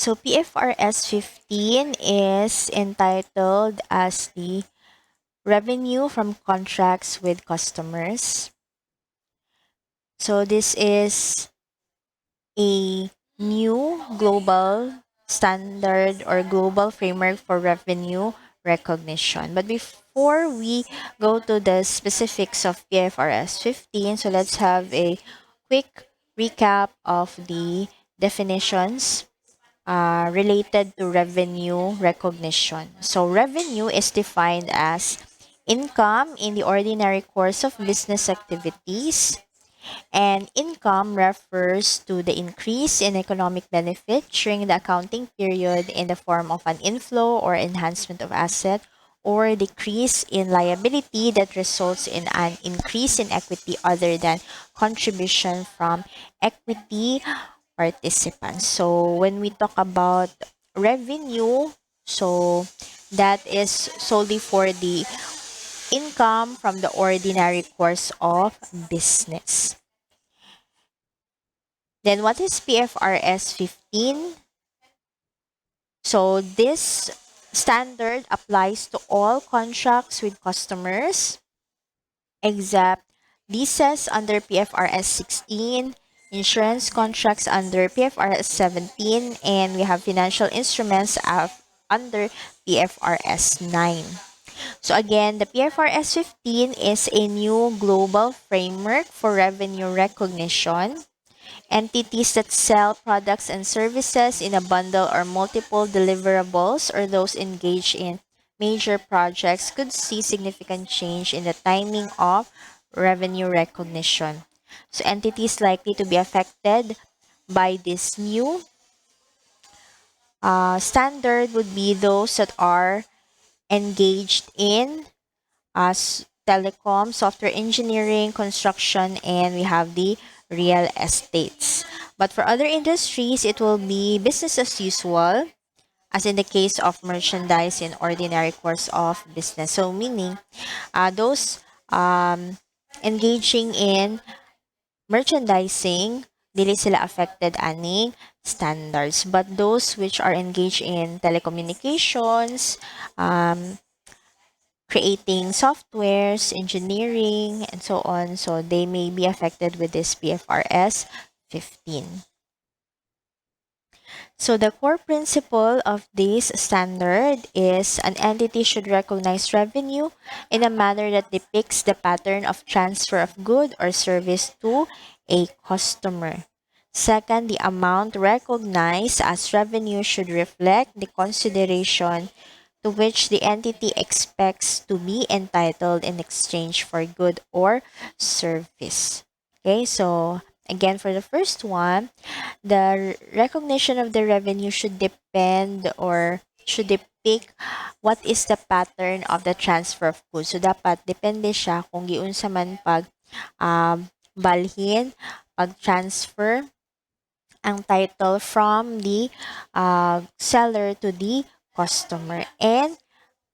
So PFRS 15 is entitled as the revenue from contracts with customers. So this is a new global standard or global framework for revenue recognition. But before we go to the specifics of PFRS 15, so let's have a quick recap of the definitions related to revenue recognition. So, revenue is defined as income in the ordinary course of business activities, and income refers to the increase in economic benefit during the accounting period in the form of an inflow or enhancement of asset or decrease in liability that results in an increase in equity other than contribution from equity participants. So when we talk about revenue, so that is solely for the income from the ordinary course of business. Then what is PFRS 15? So this standard applies to all contracts with customers except leases under PFRS 16, insurance contracts under PFRS 17, and we have financial instruments under PFRS 9. So again, the PFRS 15 is a new global framework for revenue recognition. Entities that sell products and services in a bundle or multiple deliverables or those engaged in major projects could see significant change in the timing of revenue recognition. So entities likely to be affected by this new standard would be those that are engaged in telecom, software engineering, construction, and we have the real estates. But for other industries, it will be business as usual, as in the case of merchandise in ordinary course of business. So meaning, those engaging in merchandising, dili sila affected aning standards. But those which are engaged in telecommunications, creating softwares, engineering, and so on. So they may be affected with this PFRS 15. So the core principle of this standard is an entity should recognize revenue in a manner that depicts the pattern of transfer of good or service to a customer. Second, the amount recognized as revenue should reflect the consideration to which the entity expects to be entitled in exchange for good or service. Okay, so again, for the first one, the recognition of the revenue should depend or should depict what is the pattern of the transfer of goods. So, dapat depende siya kung giunsa man pag balhin, pag-transfer ang title from the seller to the customer. And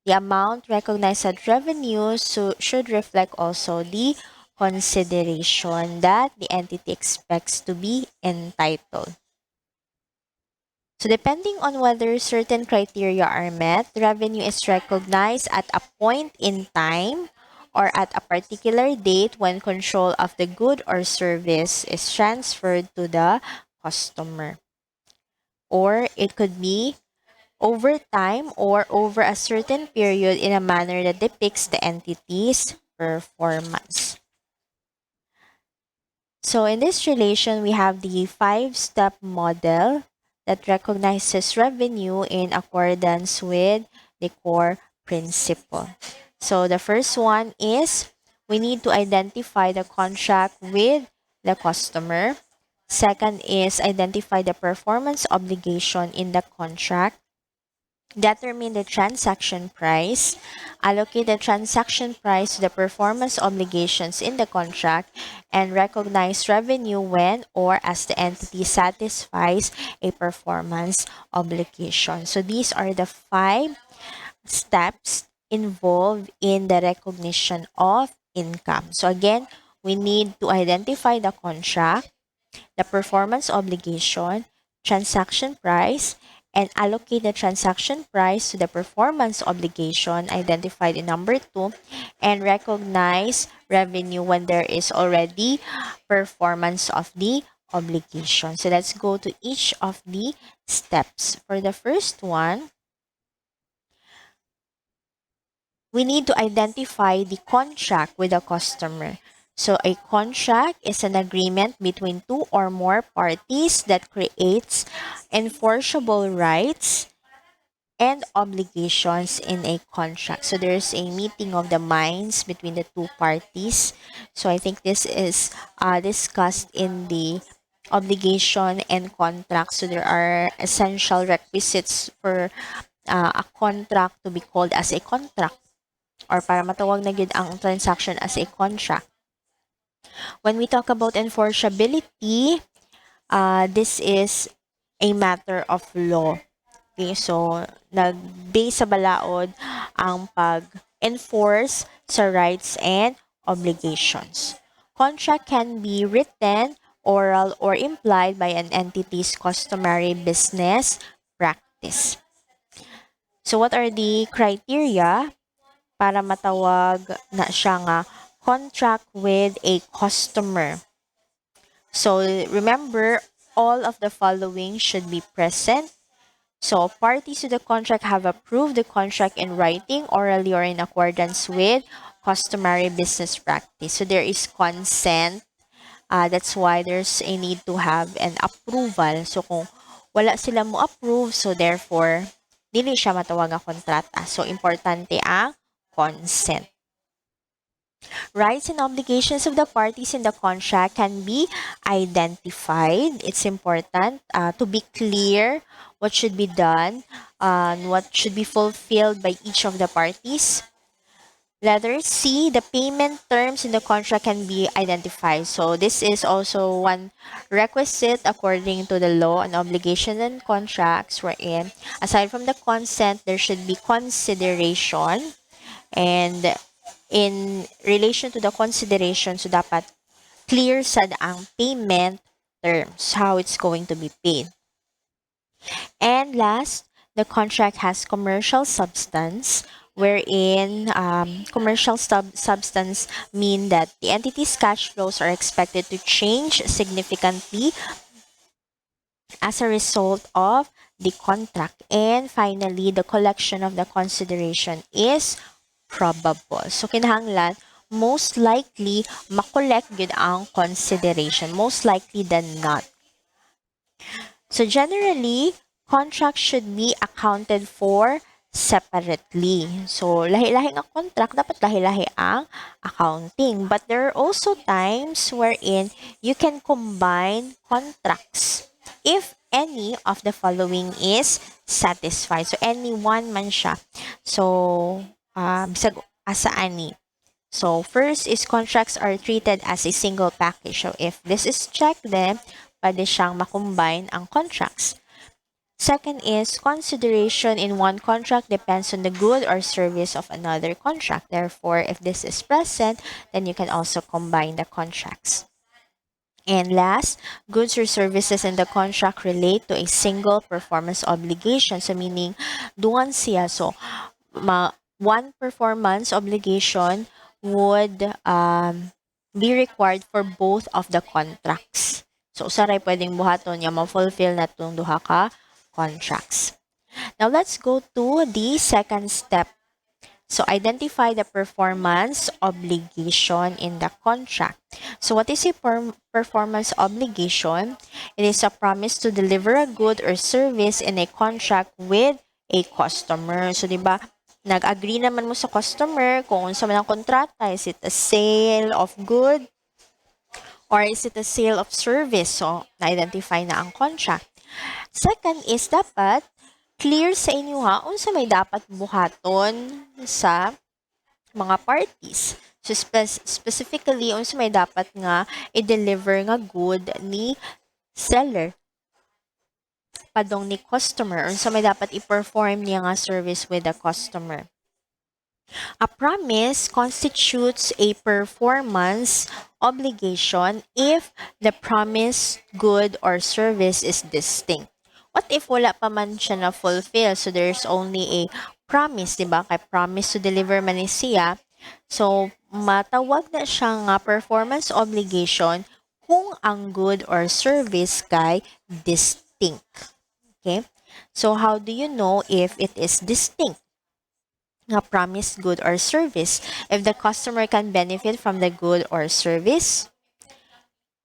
the amount recognized as revenue should reflect also the consideration that the entity expects to be entitled. So depending on whether certain criteria are met, revenue is recognized at a point in time or at a particular date when control of the good or service is transferred to the customer. Or it could be over time or over a certain period in a manner that depicts the entity's performance. So in this relation, we have the five-step model that recognizes revenue in accordance with the core principle. So the first one is we need to identify the contract with the customer. Second is identify the performance obligation in the contract. Determine the transaction price, allocate the transaction price to the performance obligations in the contract, and recognize revenue when or as the entity satisfies a performance obligation. So these are the five steps involved in the recognition of income. So again, we need to identify the contract, the performance obligation, transaction price, and allocate the transaction price to the performance obligation identified in number 2, and recognize revenue when there is already performance of the obligation. So let's go to each of the steps. For the first one, we need to identify the contract with the customer. So a contract is an agreement between two or more parties that creates enforceable rights and obligations in a contract. So there's a meeting of the minds between the two parties. So I think this is discussed in the obligation and contract. So there are essential requisites for a contract to be called as a contract, or para matawag na gyud ang transaction as a contract. When we talk about enforceability, this is a matter of law. Okay, so nag-base sa balaod ang pag-enforce sa rights and obligations. Contract can be written, oral, or implied by an entity's customary business practice. So what are the criteria para matawag na siya nga contract with a customer? So remember, all of the following should be present. So parties to the contract have approved the contract in writing, orally, or in accordance with customary business practice. So there is consent. That's why there's a need to have an approval. So kung wala sila mo approve, so therefore, dili siya matawag nga kontrata. So importante ang consent. Rights and obligations of the parties in the contract can be identified. It's important to be clear what should be done and what should be fulfilled by each of the parties. Letter C, the payment terms in the contract can be identified. So this is also one requisite according to the law on obligation and contracts, wherein aside from the consent, there should be consideration. And in relation to the consideration, so dapat clear sad ang payment terms, how it's going to be paid. And last, the contract has commercial substance, wherein commercial substance mean that the entity's cash flows are expected to change significantly as a result of the contract. And finally, the collection of the consideration is probable. So kinahanglan, most likely makolect gud ang consideration, most likely than not. So generally, contracts should be accounted for separately. So lahi-lahi nga contract, dapat lahi-lahi ang accounting. But there are also times wherein you can combine contracts if any of the following is satisfied. So any one man siya. So bisag asa ani. So first is contracts are treated as a single package. So if this is checked, then pwede siyang makombine ang contracts. Second is consideration in one contract depends on the good or service of another contract. Therefore, if this is present, then you can also combine the contracts. And last, goods or services in the contract relate to a single performance obligation. So meaning, duan siya. So, one performance obligation would be required for both of the contracts. So, usaray pwedeng buhaton niya ma-fulfill na itong duha ka contracts. Now, let's go to the second step. So, identify the performance obligation in the contract. So, what is a performance obligation? It is a promise to deliver a good or service in a contract with a customer. So, di ba, nag-agree naman mo sa customer kung unsa man ang kontrata. Is it a sale of good or is it a sale of service? So, na-identify na ang contract. Second is dapat clear sa inyo ha, unsa may dapat buhaton sa mga parties. So, specifically, unsa may dapat nga i-deliver nga good ni seller padong ni customer, unsa may dapat i-perform niya nga service with the customer. A promise constitutes a performance obligation if the promised good or service is distinct. What if wala pa man siya na fulfill? So there's only a promise, di ba? Kay promise to deliver man ni siya. So matawag na siya nga performance obligation kung ang good or service kay distinct. Okay? So how do you know if it is distinct? Nga promised good or service? If the customer can benefit from the good or service,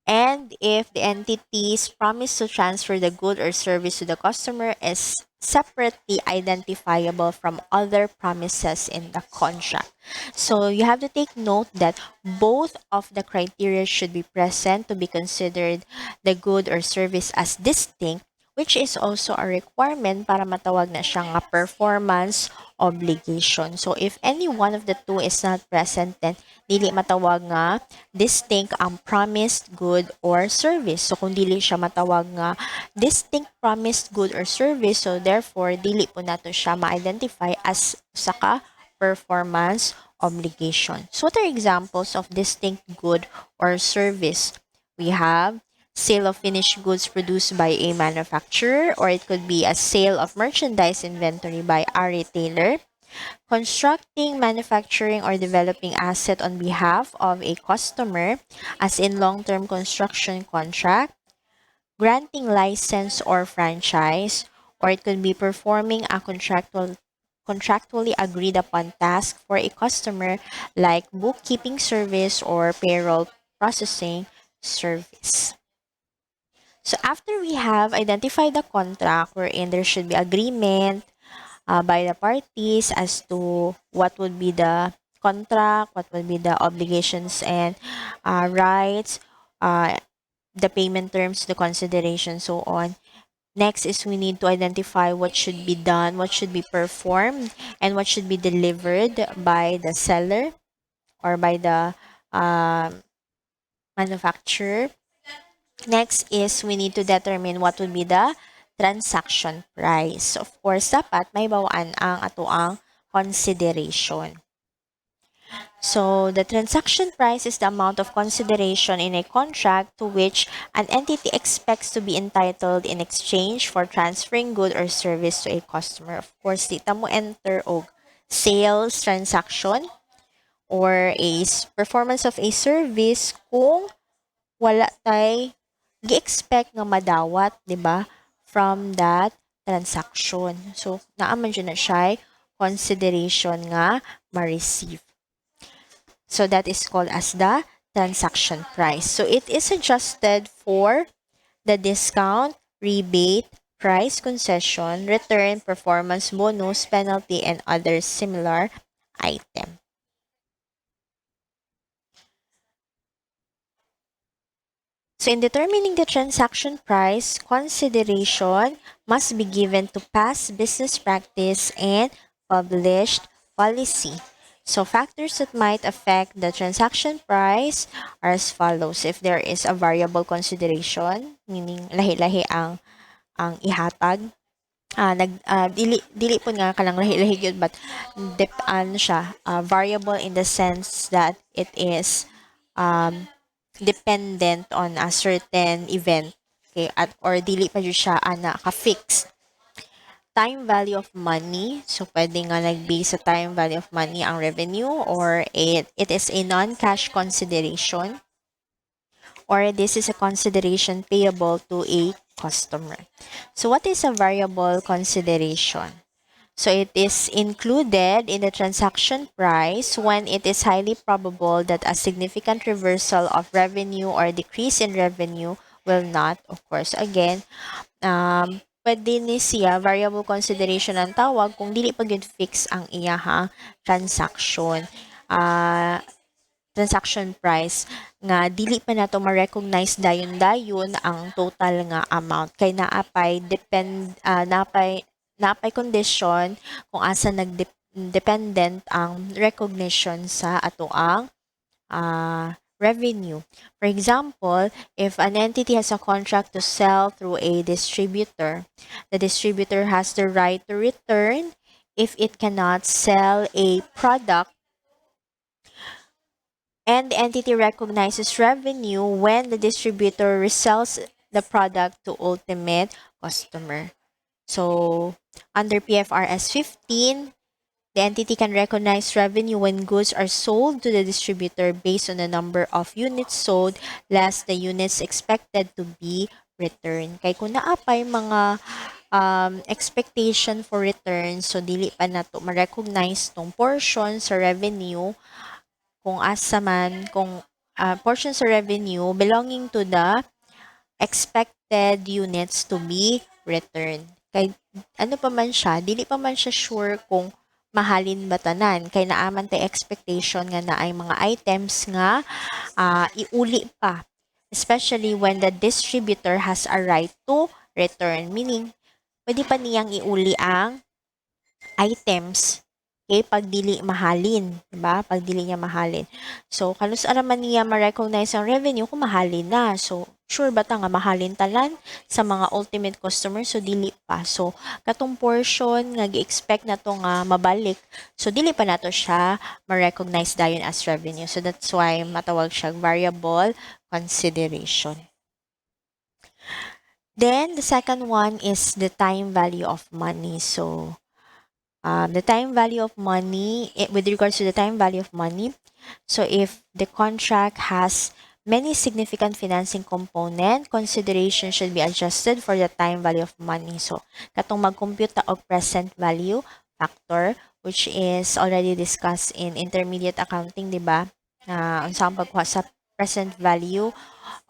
and if the entity's promise to transfer the good or service to the customer is separately identifiable from other promises in the contract. So you have to take note that both of the criteria should be present to be considered the good or service as distinct, which is also a requirement para matawag na siya nga performance obligation. So if any one of the two is not present, then dili matawag nga distinct ang promised good or service. So kung dili siya matawag nga distinct promised good or service, so therefore dili po nato siya ma-identify as saka performance obligation. So what are examples of distinct good or service? We have sale of finished goods produced by a manufacturer, or it could be a sale of merchandise inventory by a retailer, constructing, manufacturing, or developing asset on behalf of a customer, as in long-term construction contract, granting license or franchise, or it could be performing a contractually agreed upon task for a customer like bookkeeping service or payroll processing service. So after we have identified the contract wherein there should be agreement by the parties as to what would be the contract, what would be the obligations and rights, uh, the payment terms, the consideration, so on. Next is we need to identify what should be done, what should be performed, and what should be delivered by the seller or by the manufacturer. Next is we need to determine what would be the transaction price. Of course, dapat may bawaan ang atoang consideration. So, the transaction price is the amount of consideration in a contract to which an entity expects to be entitled in exchange for transferring good or service to a customer. Of course, dito mo enter og sales transaction or performance of a service kung wala tay gi-expect nga madawat, di ba, from that transaction. So, naaman dyan na siya consideration nga ma-receive. So, that is called as the transaction price. So, it is adjusted for the discount, rebate, price concession, return, performance bonus, penalty, and other similar items. So in determining the transaction price, consideration must be given to past business practice and published policy. So factors that might affect the transaction price are as follows. If there is a variable consideration, meaning lahi-lahi ang ihatag, dili po nga kalang lahi-lahi yun, but siya, variable in the sense that it is dependent on a certain event, okay, at or dili pa jud siya ana ka-fix. Time value of money, so pwede nga nag-base sa time value of money ang revenue, or it is a non-cash consideration, or this is a consideration payable to a customer. So what is a variable consideration? So it is included in the transaction price when it is highly probable that a significant reversal of revenue or decrease in revenue will not, of course, again, pwede ni siya variable consideration ang tawag kung dili pa gyud fix ang iyahang transaction. Transaction price nga dili pa nato ma-recognize dayon-dayon ang total nga amount kay naapay condition kung asa dependent ang recognition sa atoang revenue. For example, if an entity has a contract to sell through a distributor, the distributor has the right to return if it cannot sell a product, and the entity recognizes revenue when the distributor resells the product to ultimate customer. So, under PFRS 15, the entity can recognize revenue when goods are sold to the distributor based on the number of units sold less the units expected to be returned. Kay kung naapay mga expectation for return, so dili pa na to ma-recognize tong portion sa revenue kung asa man, kung portion sa revenue belonging to the expected units to be returned. Kay ano pa man siya, dili pa man siya sure kung mahalin ba tanan kay naaman tay expectation nga na ay mga items nga iuli pa, especially when the distributor has a right to return, meaning pwede pa niyang iuli ang items pag dili mahalin, diba? Pag dili niya mahalin. So, kalus araman niya ma-recognize ang revenue kung mahalin na. So, sure ba ta nga mahalin talan sa mga ultimate customers? So, dili pa. So, katong portion nga gi-expect na to nga mabalik. So, dili pa nato siya ma-recognize dayon as revenue. So, that's why matawag siya variable consideration. Then, the second one is the time value of money. So, the time value of money, with regards to the time value of money, so if the contract has many significant financing component, consideration should be adjusted for the time value of money. So, katong mag-compute ta og present value factor, which is already discussed in intermediate accounting, di ba? Unsang pagkuha sa present value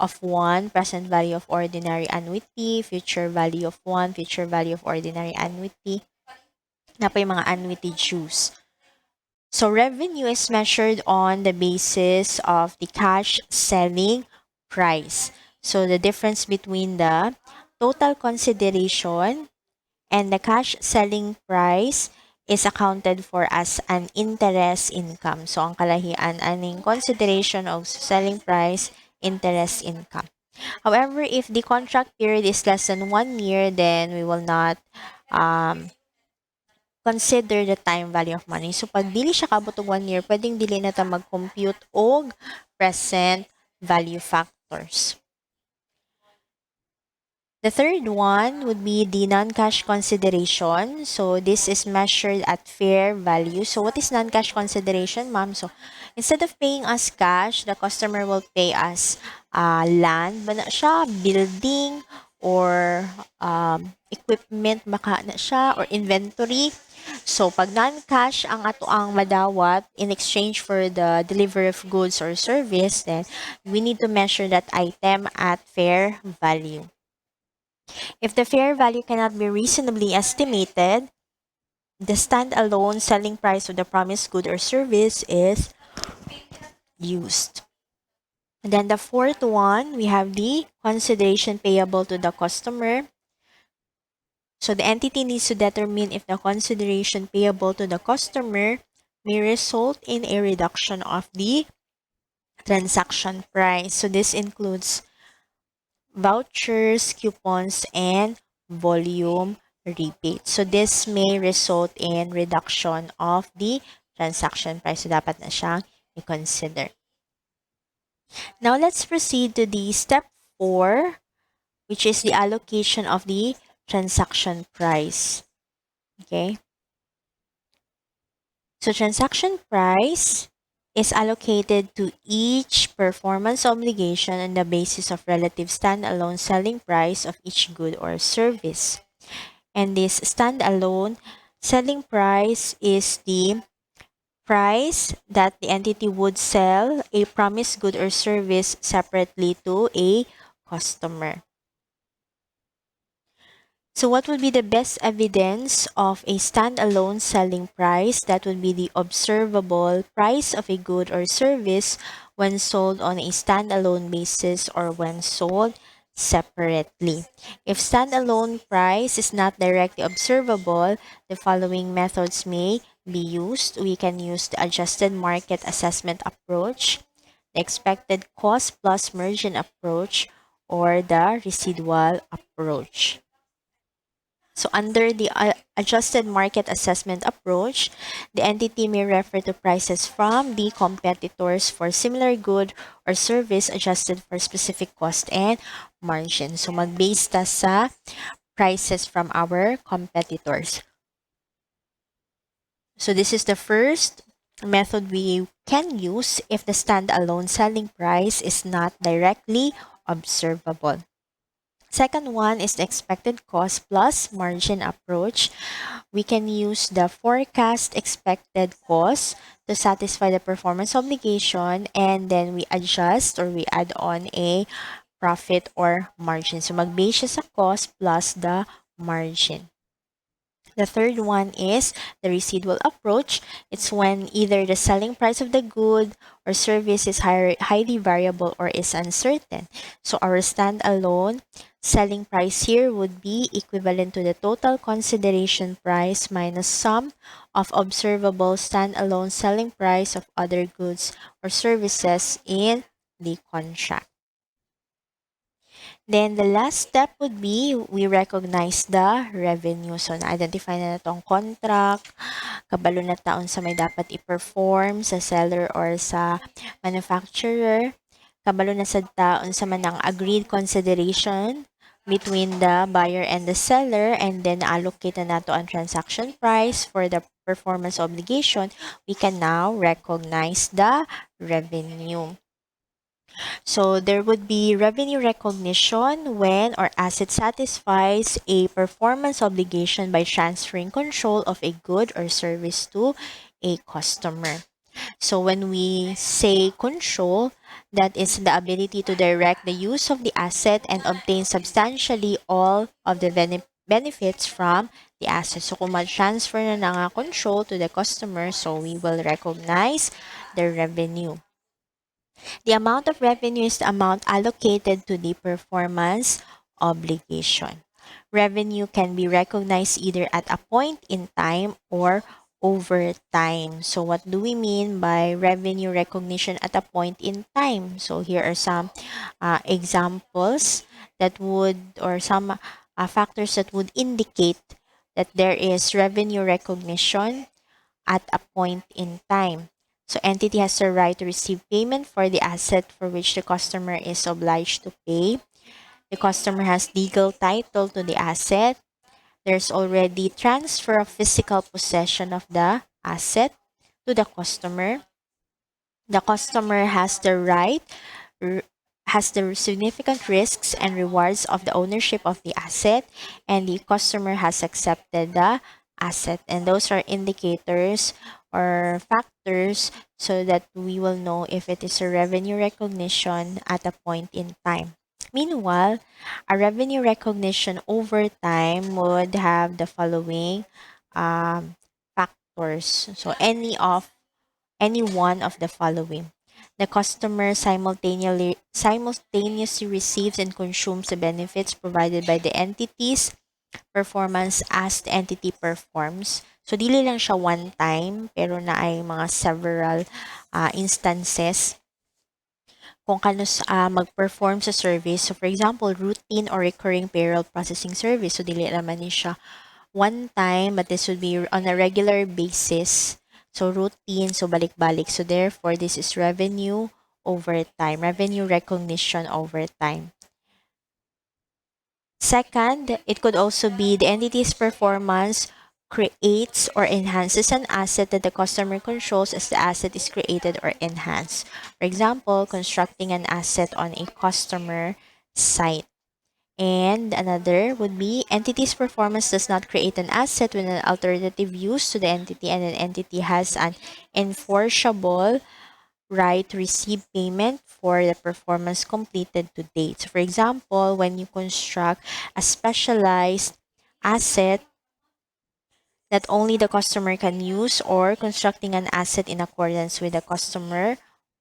of 1, present value of ordinary annuity, future value of 1, future value of ordinary annuity, na pa yung mga annuity dues. So, revenue is measured on the basis of the cash selling price. So, the difference between the total consideration and the cash selling price is accounted for as an interest income. So, ang kalahian aning consideration of selling price, interest income. However, if the contract period is less than 1 year, then we will not consider the time value of money. So, pag dili siya kabot og 1 year, pwedeng dili na ta mag-compute og present value factors. The third one would be the non-cash consideration. So, this is measured at fair value. So, what is non-cash consideration, ma'am? So, instead of paying us cash, the customer will pay us land ba na siya, building, or equipment baka na siya, or inventory. So, pag non-cash ang ato ang madawat in exchange for the delivery of goods or service, then we need to measure that item at fair value. If the fair value cannot be reasonably estimated, the standalone selling price of the promised good or service is used. And then the fourth one, we have the consideration payable to the customer. So the entity needs to determine if the consideration payable to the customer may result in a reduction of the transaction price. So this includes vouchers, coupons, and volume rebate. So this may result in reduction of the transaction price. So dapat na siyang i-consider. Now let's proceed to the step 4, which is the allocation of the transaction price. Okay. So transaction price is allocated to each performance obligation on the basis of relative standalone selling price of each good or service. And this standalone selling price is the price that the entity would sell a promised good or service separately to a customer. So what would be the best evidence of a standalone selling price? That would be the observable price of a good or service when sold on a standalone basis or when sold separately. If standalone price is not directly observable, the following methods may be used. We can use the adjusted market assessment approach, the expected cost plus margin approach, or the residual approach. So under the adjusted market assessment approach, the entity may refer to prices from the competitors for similar good or service adjusted for specific cost and margin. So mag-base ta sa prices from our competitors. So this is the first method we can use if the standalone selling price is not directly observable. Second one is the expected cost plus margin approach. We can use the forecast expected cost to satisfy the performance obligation, and then we adjust or we add on a profit or margin. So mag-base siya sa cost plus the margin. The third one is the residual approach. It's when either the selling price of the good or service is highly variable or is uncertain. So our standalone selling price here would be equivalent to the total consideration price minus sum of observable standalone selling price of other goods or services in the contract. Then the last step would be we recognize the revenue. So na-identify na itong contract, kabalo na taon sa may dapat i-perform sa seller or sa manufacturer, kabalo na sa taon sa manang agreed consideration between the buyer and the seller, and then allocate na nato ang transaction price for the performance obligation. We can now recognize the revenue. So there would be revenue recognition when our asset satisfies a performance obligation by transferring control of a good or service to a customer. So when we say control, that is the ability to direct the use of the asset and obtain substantially all of the benefits from the asset. So kung ma-transfer na nga control to the customer, so we will recognize the revenue. The amount of revenue is the amount allocated to the performance obligation. Revenue can be recognized either at a point in time or over time. So what do we mean by revenue recognition at a point in time? So here are some examples that would, or some factors that would indicate that there is revenue recognition at a point in time. So entity has the right to receive payment for the asset for which the customer is obliged to pay. The customer has legal title to the asset. There's already transfer of physical possession of the asset to the customer. The customer has the right, has the significant risks and rewards of the ownership of the asset, and the customer has accepted the asset. And those are indicators or factors so that we will know if it is a revenue recognition at a point in time. Meanwhile, a revenue recognition over time would have the following factors. So any one of the following. The customer simultaneously receives and consumes the benefits provided by the entity's performance as the entity performs. So, dili lang siya one time, pero na ay mga several instances kung kanus mag-perform sa service. So, for example, routine or recurring payroll processing service. So, dili naman ni siya one time, but this would be on a regular basis. So, routine, so balik-balik. So, therefore, this is revenue over time, revenue recognition over time. Second, it could also be the entity's performance creates or enhances an asset that the customer controls as the asset is created or enhanced. For example, constructing an asset on a customer site. And another would be entity's performance does not create an asset when an alternative use to the entity and an entity has an enforceable right to receive payment for the performance completed to date. So for example, when you construct a specialized asset that only the customer can use, or constructing an asset in accordance with the customer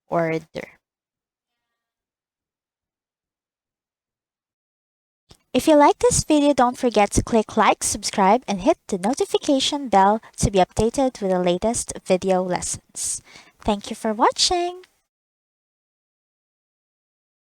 order. If you like this video, don't forget to click like, subscribe, and hit the notification bell to be updated with the latest video lessons. Thank you for watching.